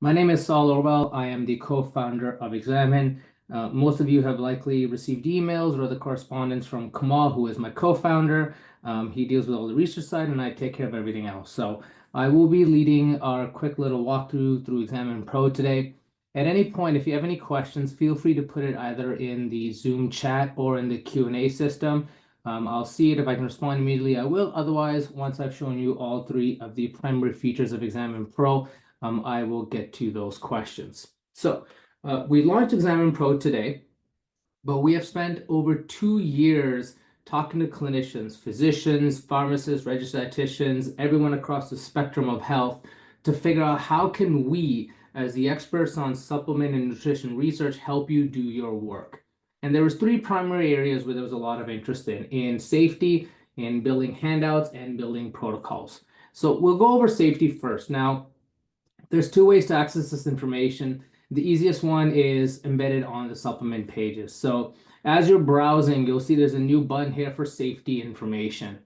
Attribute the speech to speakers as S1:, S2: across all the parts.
S1: My name is Sol Orwell. I am the co-founder of Examine. Most of you have likely received emails or the correspondence from Kamal, who is my co-founder. He deals with all the research side, and I take care of everything else. So I will be leading our quick little walkthrough through Examine Pro today. At any point, if you have any questions, feel free to put it either in the Zoom chat or in the Q&A system. I'll see it. If I can respond immediately, I will. Otherwise, once I've shown you all three of the primary features of Examine Pro, I will get to those questions. So we launched Examine Pro today, but we have spent over 2 years talking to clinicians, physicians, pharmacists, registered dietitians, everyone across the spectrum of health to figure out how can we, as the experts on supplement and nutrition research, help you do your work. And there was 3 primary areas where there was a lot of interest in safety, in building handouts, and building protocols. So we'll go over safety first. Now, there's 2 ways to access this information. The easiest one is embedded on the supplement pages. So as you're browsing, you'll see there's a new button here for safety information.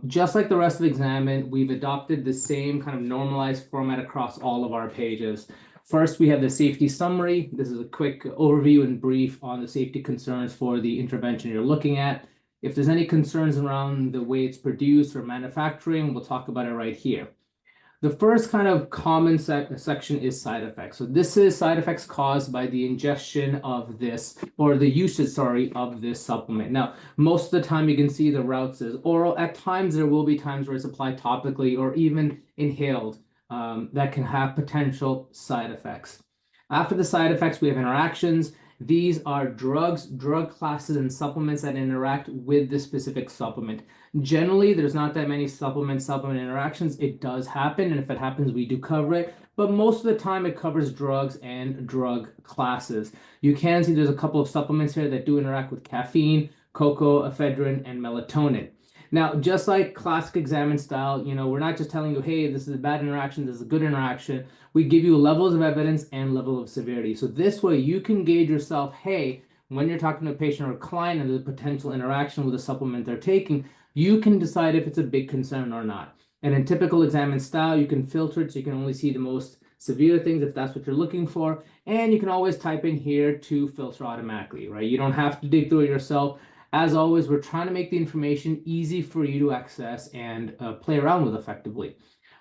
S1: Just like the rest of Examine, we've adopted the same kind of normalized format across all of our pages. First, we have the safety summary. This is a quick overview and brief on the safety concerns for the intervention you're looking at. If there's any concerns around the way it's produced or manufacturing, we'll talk about it right here. The first kind of common section is side effects. So this is side effects caused by the ingestion of this, or the usage, sorry, of this supplement. Now, most of the time you can see the route is oral. At times, there will be times where it's applied topically or even inhaled that can have potential side effects. After the side effects, we have interactions. These are drugs, drug classes, and supplements that interact with this specific supplement. Generally, there's not that many supplement interactions. It does happen, and if it happens, we do cover it. But most of the time, it covers drugs and drug classes. You can see there's a couple of supplements here that do interact with caffeine, cocoa, ephedrine, and melatonin. Now, just like classic Examine style, we're not just telling you, hey, this is a bad interaction, this is a good interaction. We give you levels of evidence and level of severity. So this way you can gauge yourself, hey, when you're talking to a patient or a client and there's a potential interaction with a supplement they're taking, you can decide if it's a big concern or not. And in typical Examine style, you can filter it so you can only see the most severe things if that's what you're looking for. And you can always type in here to filter automatically, right? You don't have to dig through it yourself. As always, we're trying to make the information easy for you to access and play around with effectively.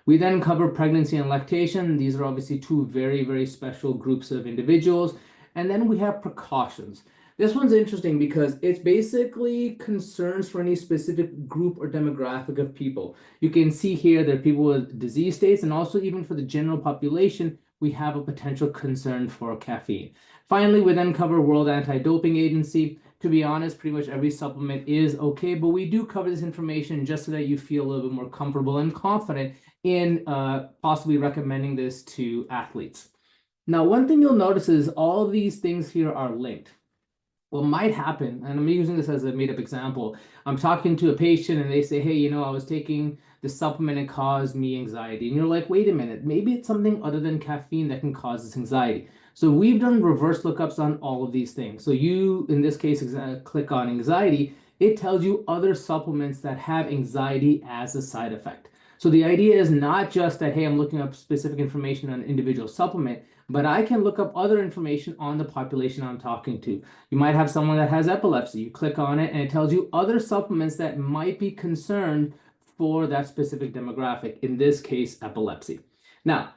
S1: We then cover pregnancy and lactation. These are obviously 2 very, very special groups of individuals. And then we have precautions. This one's interesting because it's basically concerns for any specific group or demographic of people. You can see here there are people with disease states, and also even for the general population, we have a potential concern for caffeine. Finally, we then cover World Anti-Doping Agency. To be honest, pretty much every supplement is okay, but we do cover this information just so that you feel a little bit more comfortable and confident in possibly recommending this to athletes. Now, one thing you'll notice is all of these things here are linked. What might happen, and I'm using this as a made-up example, I'm talking to a patient and they say, hey, I was taking the supplement and it caused me anxiety. And you're like, wait a minute, maybe it's something other than caffeine that can cause this anxiety. So we've done reverse lookups on all of these things. So you, in this case, click on anxiety. It tells you other supplements that have anxiety as a side effect. So the idea is not just that, hey, I'm looking up specific information on an individual supplement, but I can look up other information on the population I'm talking to. You might have someone that has epilepsy. You click on it and it tells you other supplements that might be concerned for that specific demographic, in this case, epilepsy. Now,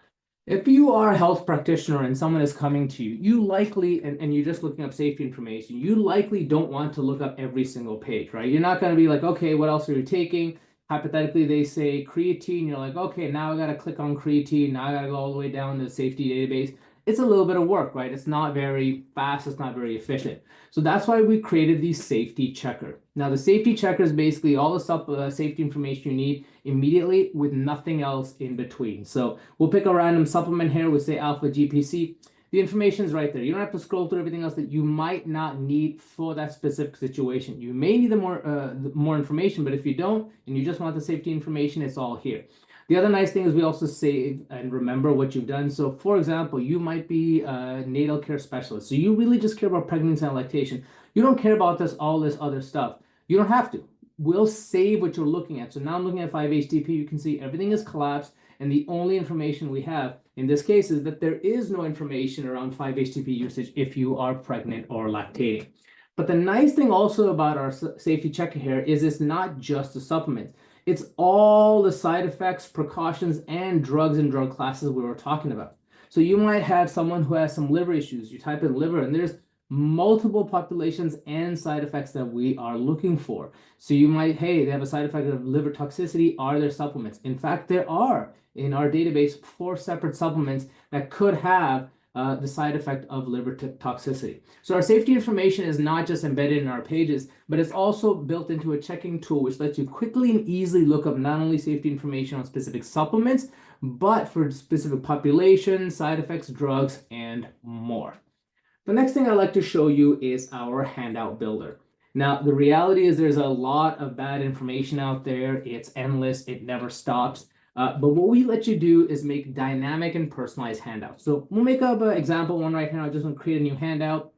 S1: if you are a health practitioner and someone is coming to you, you likely, and you're just looking up safety information, you likely don't want to look up every single page, right? You're not going to be like, okay, what else are you taking? Hypothetically, they say creatine. You're like, okay, now I got to click on creatine. Now I got to go all the way down to the safety database. It's a little bit of work, right? It's not very fast. It's not very efficient. So that's why we created the safety checker. Now, the safety checker is basically all the safety information you need immediately with nothing else in between. So we'll pick a random supplement here. We'll say alpha GPC. The information is right there. You don't have to scroll through everything else that you might not need for that specific situation. You may need more information, but if you don't, and you just want the safety information, it's all here. The other nice thing is we also save and remember what you've done. So for example, you might be a natal care specialist. So you really just care about pregnancy and lactation. You don't care about all this other stuff. You don't have to. We'll save what you're looking at. So now I'm looking at 5-HTP. You can see everything is collapsed, and the only information we have in this case is that there is no information around 5-HTP usage if you are pregnant or lactating. But the nice thing also about our safety checker here is it's not just the supplements. It's all the side effects, precautions, and drugs and drug classes we were talking about. So you might have someone who has some liver issues. You type in liver, and there's multiple populations and side effects that we are looking for. So you might, hey, they have a side effect of liver toxicity. Are there supplements? In fact, there are in our database 4 separate supplements that could have the side effect of liver toxicity. So our safety information is not just embedded in our pages, but it's also built into a checking tool, which lets you quickly and easily look up not only safety information on specific supplements, but for specific populations, side effects, drugs, and more. The next thing I'd like to show you is our handout builder. Now, the reality is there's a lot of bad information out there. It's endless. It never stops. But what we let you do is make dynamic and personalized handouts. So we'll make up an example one right now. I just want to create a new handout.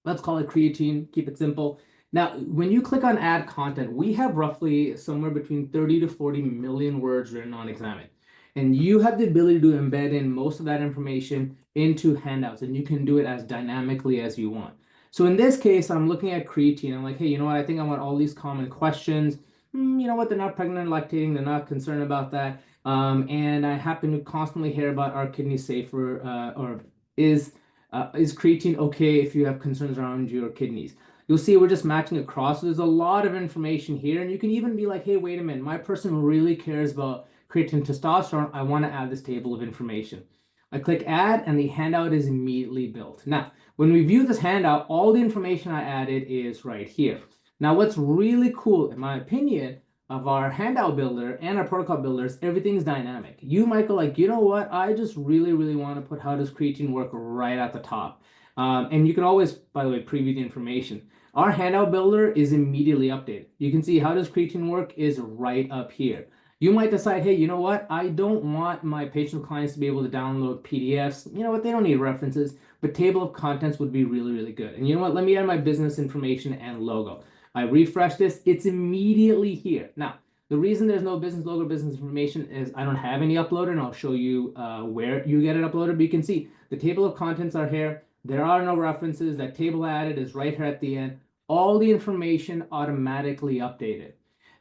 S1: Let's call it creatine, keep it simple. Now, when you click on add content, we have roughly somewhere between 30 to 40 million words written on Examine. And you have the ability to embed in most of that information into handouts, and you can do it as dynamically as you want. So in this case, I'm looking at creatine. I'm like, hey, you know what? I think I want all these common questions. You know what? They're not pregnant or lactating. They're not concerned about that. And I happen to constantly hear about are kidneys safer or is creatine okay if you have concerns around your kidneys? You'll see we're just matching across. So there's a lot of information here. And you can even be like, hey, wait a minute. My person really cares about creatine testosterone. I want to add this table of information. I click add and the handout is immediately built. Now, when we view this handout, all the information I added is right here. Now, what's really cool, in my opinion, of our handout builder and our protocol builders, everything's dynamic. You might go like, you know what? I just really, really want to put how does creatine work right at the top. And you can always, by the way, preview the information. Our handout builder is immediately updated. You can see how does creatine work is right up here. You might decide, hey, you know what? I don't want my patient clients to be able to download PDFs. You know what? They don't need references, but table of contents would be really, really good. And you know what? Let me add my business information and logo. I refresh this, it's immediately here. Now, the reason there's no business logo, business information is I don't have any uploaded, and I'll show you where you get it uploaded. But you can see the table of contents are here. There are no references. That table added is right here at the end. All the information automatically updated.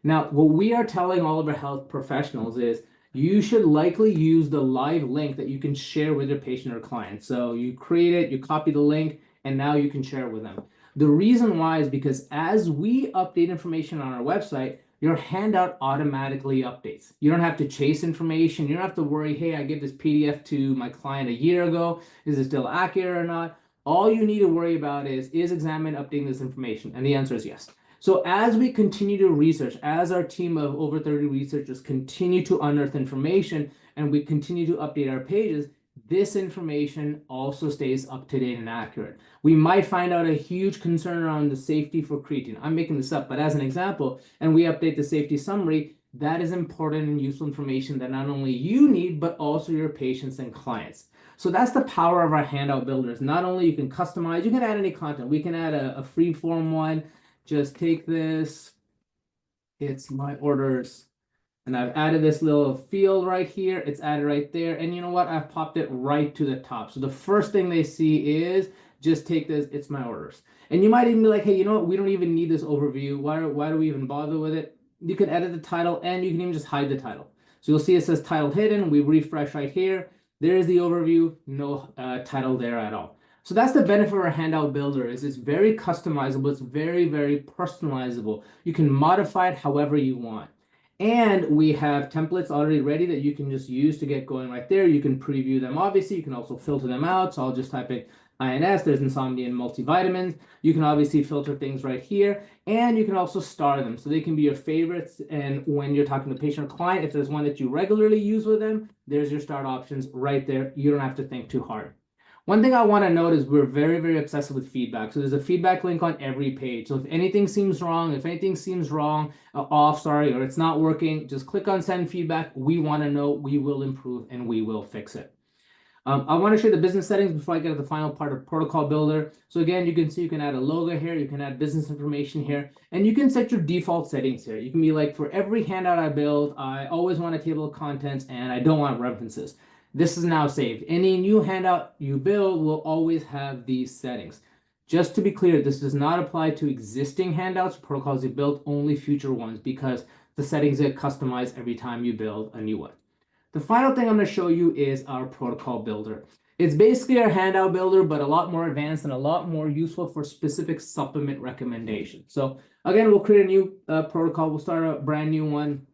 S1: Now, what we are telling all of our health professionals is you should likely use the live link that you can share with your patient or client. So you create it, you copy the link, and now you can share it with them. The reason why is because as we update information on our website, your handout automatically updates. You don't have to chase information. You don't have to worry, hey, I gave this PDF to my client a year ago. Is it still accurate or not? All you need to worry about is Examine updating this information? And the answer is yes. So as we continue to research, as our team of over 30 researchers continue to unearth information and we continue to update our pages, this information also stays up to date and accurate. We might find out a huge concern around the safety for creatine. I'm making this up, but as an example, and we update the safety summary, that is important and useful information that not only you need, but also your patients and clients. So that's the power of our handout builders. Not only you can customize, you can add any content. We can add a free form one. Just take this, it's my orders. And I've added this little field right here. It's added right there. And you know what? I've popped it right to the top. So the first thing they see is just take this. It's my orders. And you might even be like, hey, you know what? We don't even need this overview. Why do we even bother with it? You can edit the title and you can even just hide the title. So you'll see it says title hidden. We refresh right here. There's the overview. No title there at all. So that's the benefit of our handout builder is it's very customizable. It's very, very personalizable. You can modify it however you want. And we have templates already ready that you can just use to get going right there. You can preview them, obviously. You can also filter them out. So I'll just type in INS. There's insomnia and multivitamins. You can obviously filter things right here. And you can also star them. So they can be your favorites. And when you're talking to patient or client, if there's one that you regularly use with them, there's your start options right there. You don't have to think too hard. One thing I want to note is we're very, very obsessed with feedback. So there's a feedback link on every page. So if anything seems wrong, or it's not working, just click on send feedback. We want to know, we will improve, and we will fix it. I want to show you the business settings before I get to the final part of protocol builder. So again, you can see you can add a logo here, you can add business information here, and you can set your default settings here. You can be like, for every handout I build, I always want a table of contents and I don't want references. This is now saved. Any new handout you build will always have these settings. Just to be clear, this does not apply to existing handouts or protocols you built, only future ones, because the settings get customized every time you build a new one. The final thing I'm going to show you is our protocol builder. It's basically our handout builder, but a lot more advanced and a lot more useful for specific supplement recommendations. So again, we'll create a new protocol. We'll start a brand new one.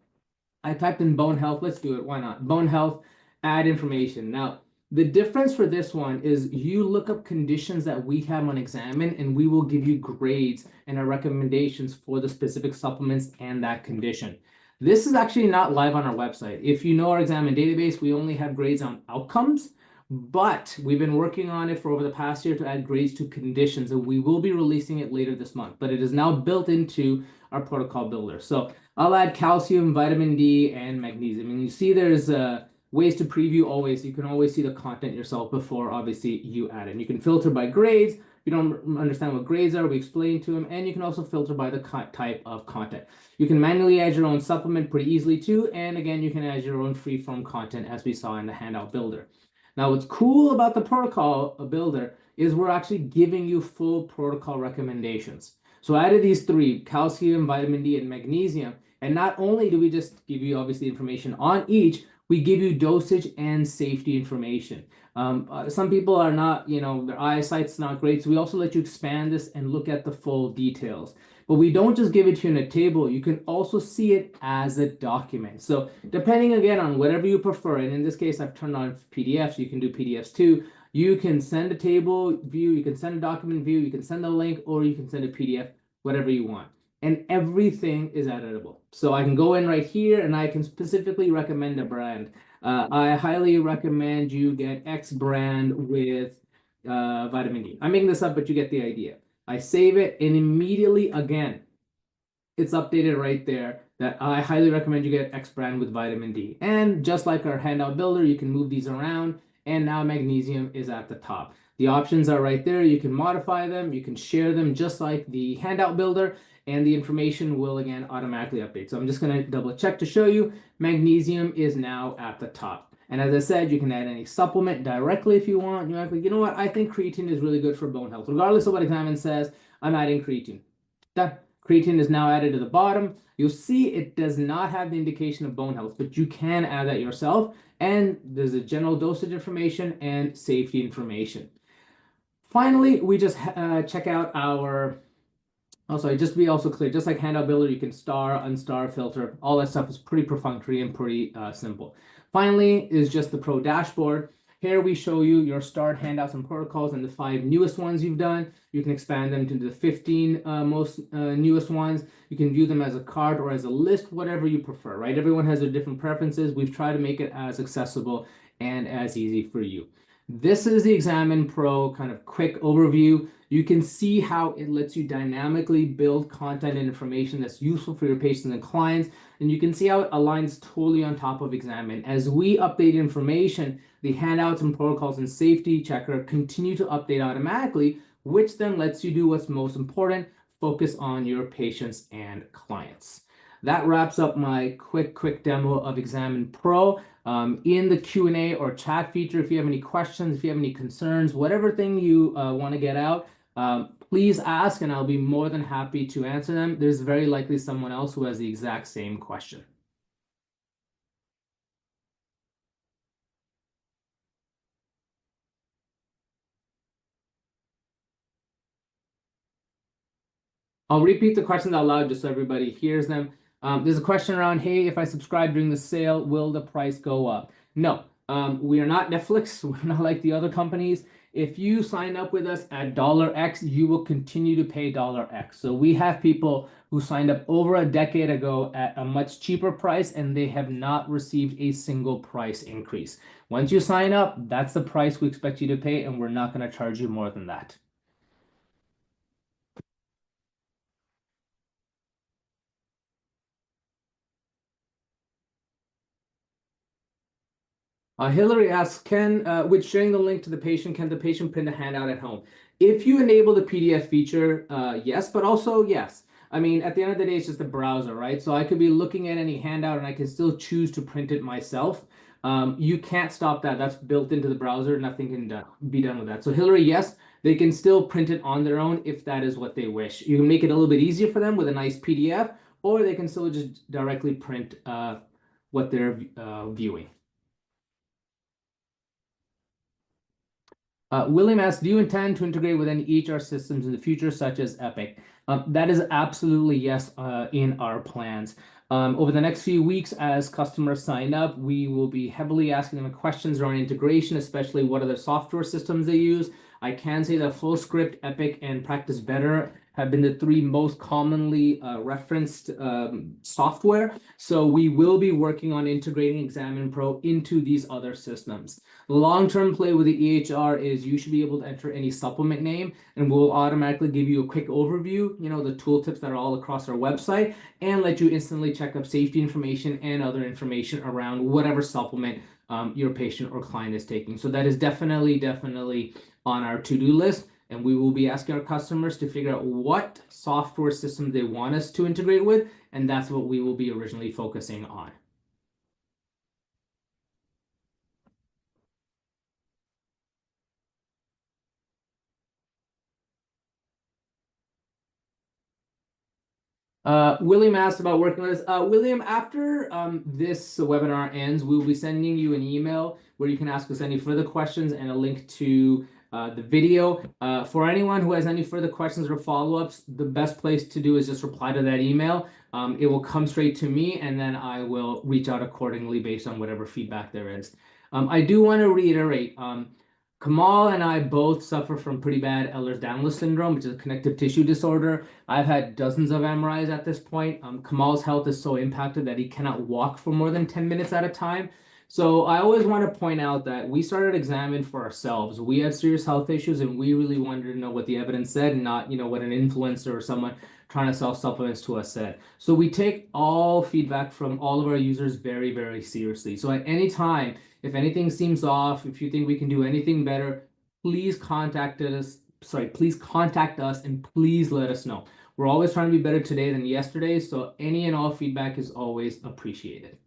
S1: I typed in bone health. Let's do it. Why not? Bone health, add information. Now, the difference for this one is you look up conditions that we have on Examine, and we will give you grades and our recommendations for the specific supplements and that condition. This is actually not live on our website. If you know our Examine database, we only have grades on outcomes, but we've been working on it for over the past year to add grades to conditions, and we will be releasing it later this month, but it is now built into our protocol builder. So I'll add calcium, vitamin D, and magnesium. And you see there's ways to preview always. You can always see the content yourself before, obviously, you add it. And you can filter by grades. If you don't understand what grades are, we explain to them. And you can also filter by the type of content. You can manually add your own supplement pretty easily too. And again, you can add your own free-form content as we saw in the handout builder. Now, what's cool about the protocol builder is we're actually giving you full protocol recommendations. So I added these three: calcium, vitamin D, and magnesium. And not only do we just give you obviously information on each, we give you dosage and safety information. Some people are not, their eyesight's not great. So we also let you expand this and look at the full details. But we don't just give it to you in a table. You can also see it as a document. So depending again on whatever you prefer, and in this case, I've turned on PDFs. You can do PDFs too. You can send a table view, you can send a document view, you can send a link, or you can send a PDF, whatever you want. And everything is editable. So I can go in right here and I can specifically recommend a brand. I highly recommend you get X brand with vitamin D. I'm making this up, but you get the idea. I save it, and immediately, again, it's updated right there that I highly recommend you get X brand with vitamin D. And just like our handout builder, you can move these around, and now magnesium is at the top. The options are right there. You can modify them. You can share them just like the handout builder, and the information will again automatically update. So I'm just going to double check to show you magnesium is now at the top. And as I said, you can add any supplement directly if you want. You're like, you know what? I think creatine is really good for bone health. Regardless of what Examine says, I'm adding creatine. That creatine is now added to the bottom. You'll see it does not have the indication of bone health, but you can add that yourself. And there's a general dosage information and safety information. Finally, we just check out our... Also, just to be also clear, just like handout builder, you can star, unstar, filter. All that stuff is pretty perfunctory and pretty simple. Finally is just the pro dashboard. Here we show you your starred handouts and protocols and the 5 newest ones you've done. You can expand them to the 15 most newest ones. You can view them as a card or as a list, whatever you prefer, right? Everyone has their different preferences. We've tried to make it as accessible and as easy for you. This is the Examine Pro kind of quick overview. You can see how it lets you dynamically build content and information that's useful for your patients and clients. And you can see how it aligns totally on top of Examine. As we update information, the handouts and protocols and safety checker continue to update automatically, which then lets you do what's most important: focus on your patients and clients. That wraps up my quick demo of Examine Pro. In the Q&A or chat feature, if you have any questions, if you have any concerns, whatever thing you want to get out, please ask and I'll be more than happy to answer them. There's very likely someone else who has the exact same question. I'll repeat the questions out loud just so everybody hears them. There's a question around, hey, if I subscribe during the sale, will the price go up? No, we are not Netflix. We're not like the other companies. If you sign up with us at $X, you will continue to pay $X. So we have people who signed up over a decade ago at a much cheaper price, and they have not received a single price increase. Once you sign up, that's the price we expect you to pay, and we're not going to charge you more than that. Hillary asks, with sharing the link to the patient, can the patient print a handout at home? If you enable the PDF feature, yes, but also yes. I mean, at the end of the day, it's just a browser, right? So I could be looking at any handout and I can still choose to print it myself. You can't stop that. That's built into the browser. Nothing can be done with that. So Hillary, yes, they can still print it on their own if that is what they wish. You can make it a little bit easier for them with a nice PDF, or they can still just directly print what they're viewing. William asks, do you intend to integrate with any EHR systems in the future, such as Epic? That is absolutely yes in our plans. Over the next few weeks, as customers sign up, we will be heavily asking them questions around integration, especially what other software systems they use. I can say that FullScript, Epic, and Practice Better have been the three most commonly referenced software. So we will be working on integrating Examine Pro into these other systems. The long-term play with the EHR is you should be able to enter any supplement name, and we'll automatically give you a quick overview, the tooltips that are all across our website, and let you instantly check up safety information and other information around whatever supplement your patient or client is taking. So that is definitely on our to-do list, and we will be asking our customers to figure out what software system they want us to integrate with, and that's what we will be originally focusing on. William asked about working with us. William, after this webinar ends, we will be sending you an email where you can ask us any further questions and a link to the video. For anyone who has any further questions or follow-ups, the best place to do is just reply to that email. It will come straight to me, and then I will reach out accordingly based on whatever feedback there is. I do want to reiterate, Kamal and I both suffer from pretty bad Ehlers-Danlos syndrome, which is a connective tissue disorder. I've had dozens of MRIs at this point. Kamal's health is so impacted that he cannot walk for more than 10 minutes at a time. So I always want to point out that we started Examine for ourselves. We had serious health issues, and we really wanted to know what the evidence said, and not, what an influencer or someone trying to sell supplements to us said. So we take all feedback from all of our users very, very seriously. So at any time, if anything seems off, if you think we can do anything better, please contact us. Please contact us, and please let us know. We're always trying to be better today than yesterday, so any and all feedback is always appreciated.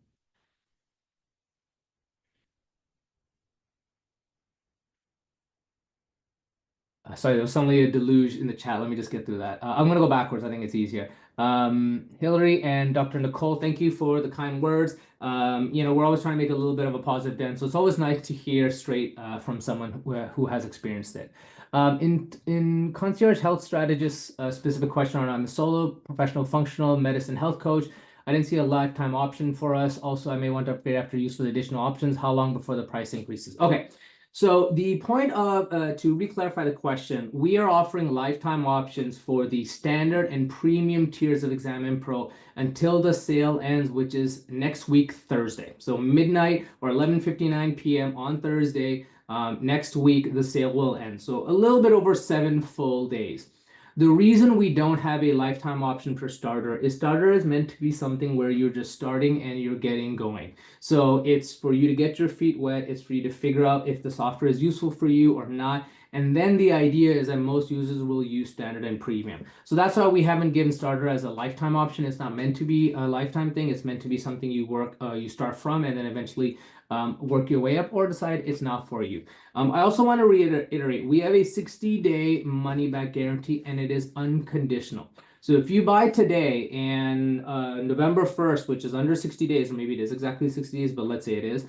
S1: Sorry, there was suddenly a deluge in the chat. Let me just get through that. I'm going to go backwards. I think it's easier. Hillary and Dr. Nicole, thank you for the kind words. We're always trying to make a little bit of a positive dent, so it's always nice to hear straight from someone who has experienced it. In Concierge Health Strategist, specific question on I'm a solo professional functional medicine health coach. I didn't see a lifetime option for us. Also, I may want to upgrade after use for the additional options. How long before the price increases? Okay. So the point of, to re-clarify the question, we are offering lifetime options for the standard and premium tiers of Examine Pro until the sale ends, which is next week, Thursday. So midnight or 11:59 p.m. on Thursday, next week, the sale will end. So a little bit over 7 full days. The reason we don't have a lifetime option for starter is meant to be something where you're just starting and you're getting going. So it's for you to get your feet wet. It's for you to figure out if the software is useful for you or not. And then the idea is that most users will use standard and premium. So that's why we haven't given starter as a lifetime option. It's not meant to be a lifetime thing. It's meant to be something you start from and then eventually work your way up, or decide it's not for you. I also want to reiterate, we have a 60-day money-back guarantee, and it is unconditional. So if you buy today and November 1st, which is under 60 days, or maybe it is exactly 60 days, but let's say it is,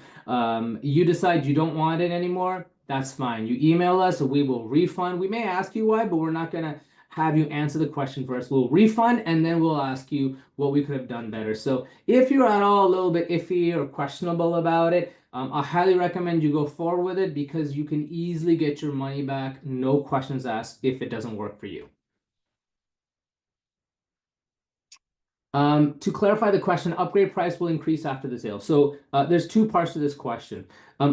S1: you decide you don't want it anymore, that's fine. You email us, we will refund. We may ask you why, but we're not going to have you answer the question first. We'll refund, and then we'll ask you what we could have done better. So if you're at all a little bit iffy or questionable about it, I highly recommend you go forward with it, because you can easily get your money back, no questions asked, if it doesn't work for you. To clarify the question, upgrade price will increase after the sale. So there's two parts to this question.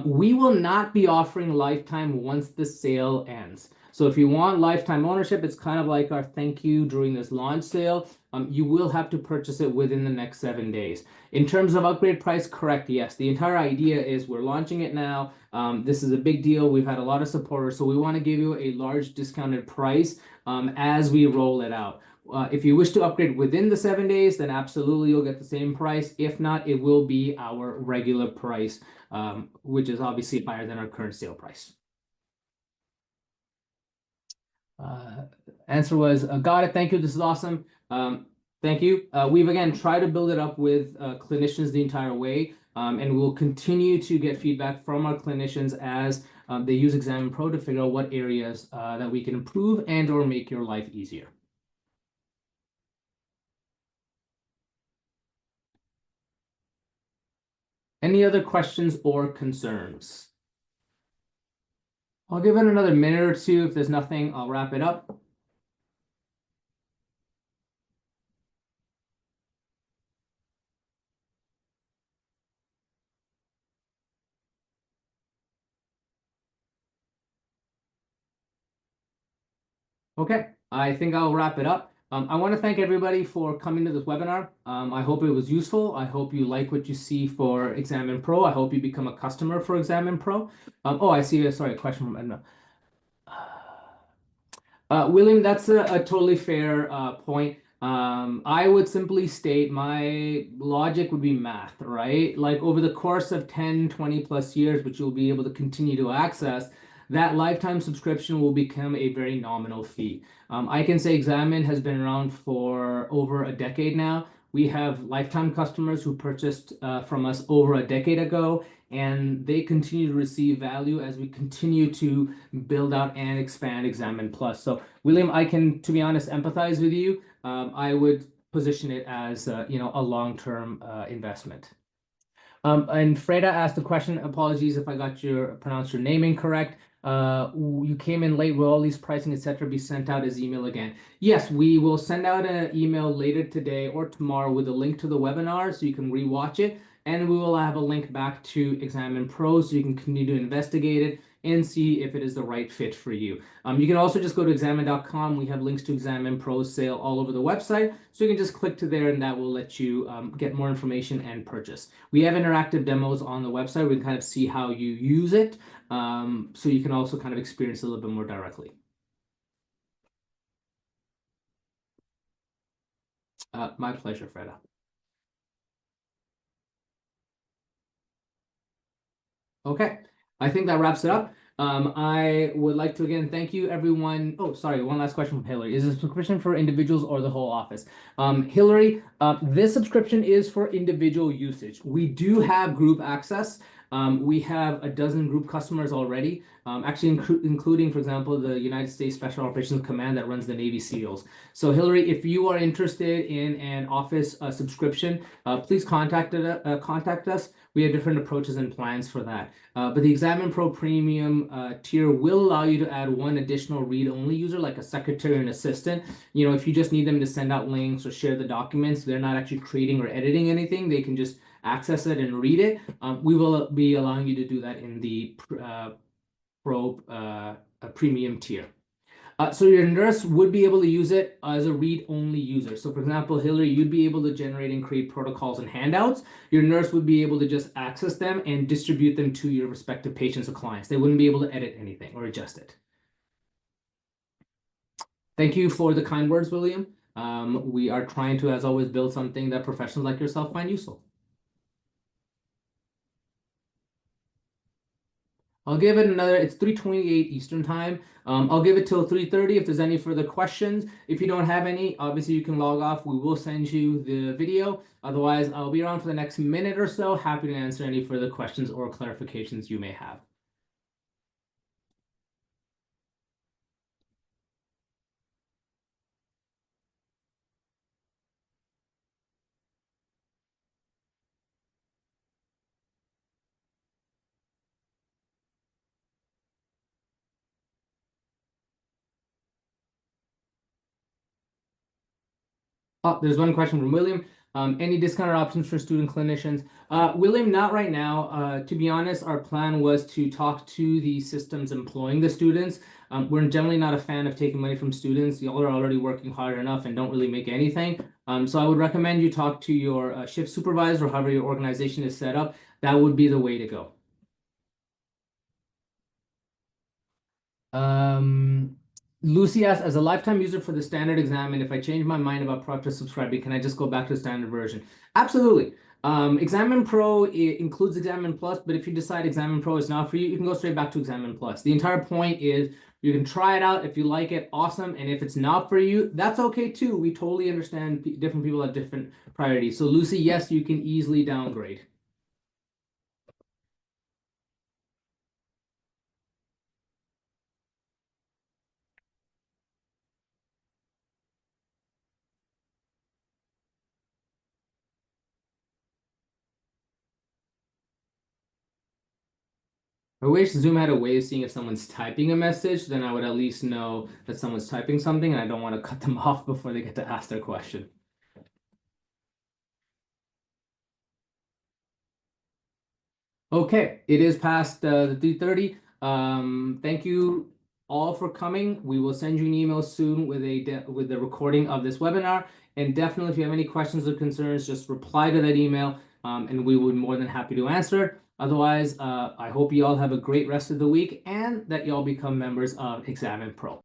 S1: We will not be offering lifetime once the sale ends. So if you want lifetime ownership, it's kind of like our thank you during this launch sale. You will have to purchase it within the next 7 days. In terms of upgrade price, correct, yes. The entire idea is we're launching it now. This is a big deal. We've had a lot of supporters, so we want to give you a large discounted price as we roll it out. If you wish to upgrade within the 7 days, then absolutely you'll get the same price. If not, it will be our regular price, which is obviously higher than our current sale price. Answer was, got it. Thank you. This is awesome. Thank you. We've again tried to build it up with clinicians the entire way, and we'll continue to get feedback from our clinicians as they use Examine Pro to figure out what areas that we can improve and or make your life easier. Any other questions or concerns? I'll give it another minute or two. If there's nothing, I'll wrap it up. Okay, I think I'll wrap it up. I want to thank everybody for coming to this webinar. I hope it was useful. I hope you like what you see for Examine Pro. I hope you become a customer for Examine Pro. Oh, I see. Sorry, a question from Edna. William, that's a totally fair point. I would simply state my logic would be math, right? Like over the course of 10, 20 plus years, which you'll be able to continue to access, that lifetime subscription will become a very nominal fee. I can say Examine has been around for over a decade now. We have lifetime customers who purchased from us over a decade ago, and they continue to receive value as we continue to build out and expand Examine Plus. So, William, I can, to be honest, empathize with you. I would position it as a long-term investment. And Freda asked the question, apologies if I pronounced your name incorrect. You came in late. Will all these pricing, etc., be sent out as email again? Yes, we will send out an email later today or tomorrow with a link to the webinar so you can rewatch it. And we will have a link back to Examine Pro so you can continue to investigate it and see if it is the right fit for you. You can also just go to Examine.com. We have links to Examine Pro sale all over the website. So you can just click to there and that will let you get more information and purchase. We have interactive demos on the website. We can kind of see how you use it. So you can also kind of experience it a little bit more directly. My pleasure, Freda. Okay, I think that wraps it up. I would like to again thank you, everyone. Oh, sorry, one last question from Hillary. Is this subscription for individuals or the whole office? Hillary, this subscription is for individual usage. We do have group access. We have a dozen group customers already, actually including, for example, the United States Special Operations Command that runs the Navy SEALs. So Hillary, if you are interested in an office subscription, please contact us. We have different approaches and plans for that. But the Examine Pro Premium tier will allow you to add one additional read-only user, like a secretary and assistant. If you just need them to send out links or share the documents, they're not actually creating or editing anything. They can just access it and read it. We will be allowing you to do that in the Pro Premium tier. So your nurse would be able to use it as a read-only user. So for example, Hillary, you'd be able to generate and create protocols and handouts. Your nurse would be able to just access them and distribute them to your respective patients or clients. They wouldn't be able to edit anything or adjust it. Thank you for the kind words, William. We are trying to, as always, build something that professionals like yourself find useful. I'll give it another, it's 3:28 Eastern time. I'll give it till 3:30 if there's any further questions. If you don't have any, obviously you can log off. We will send you the video. Otherwise, I'll be around for the next minute or so. Happy to answer any further questions or clarifications you may have. Oh, there's one question from William. Any discounted options for student clinicians? William, not right now. To be honest, our plan was to talk to the systems employing the students. We're generally not a fan of taking money from students. Y'all are already working hard enough and don't really make anything. So I would recommend you talk to your shift supervisor or however your organization is set up. That would be the way to go. Lucy asks, as a lifetime user for the standard exam, and if I change my mind about Pro after subscribing, can I just go back to the standard version? Absolutely. Examine Pro includes Examine Plus, but if you decide Examine Pro is not for you, you can go straight back to Examine Plus. The entire point is you can try it out. If you like it, awesome. And if it's not for you, that's okay too. We totally understand different people have different priorities. So Lucy, yes, you can easily downgrade. I wish Zoom had a way of seeing if someone's typing a message, then I would at least know that someone's typing something and I don't want to cut them off before they get to ask their question. Okay, it is past the 3:30. Thank you all for coming. We will send you an email soon with with the recording of this webinar. And definitely, if you have any questions or concerns, just reply to that email, and we would be more than happy to answer. Otherwise, I hope you all have a great rest of the week and that you all become members of Examine Pro.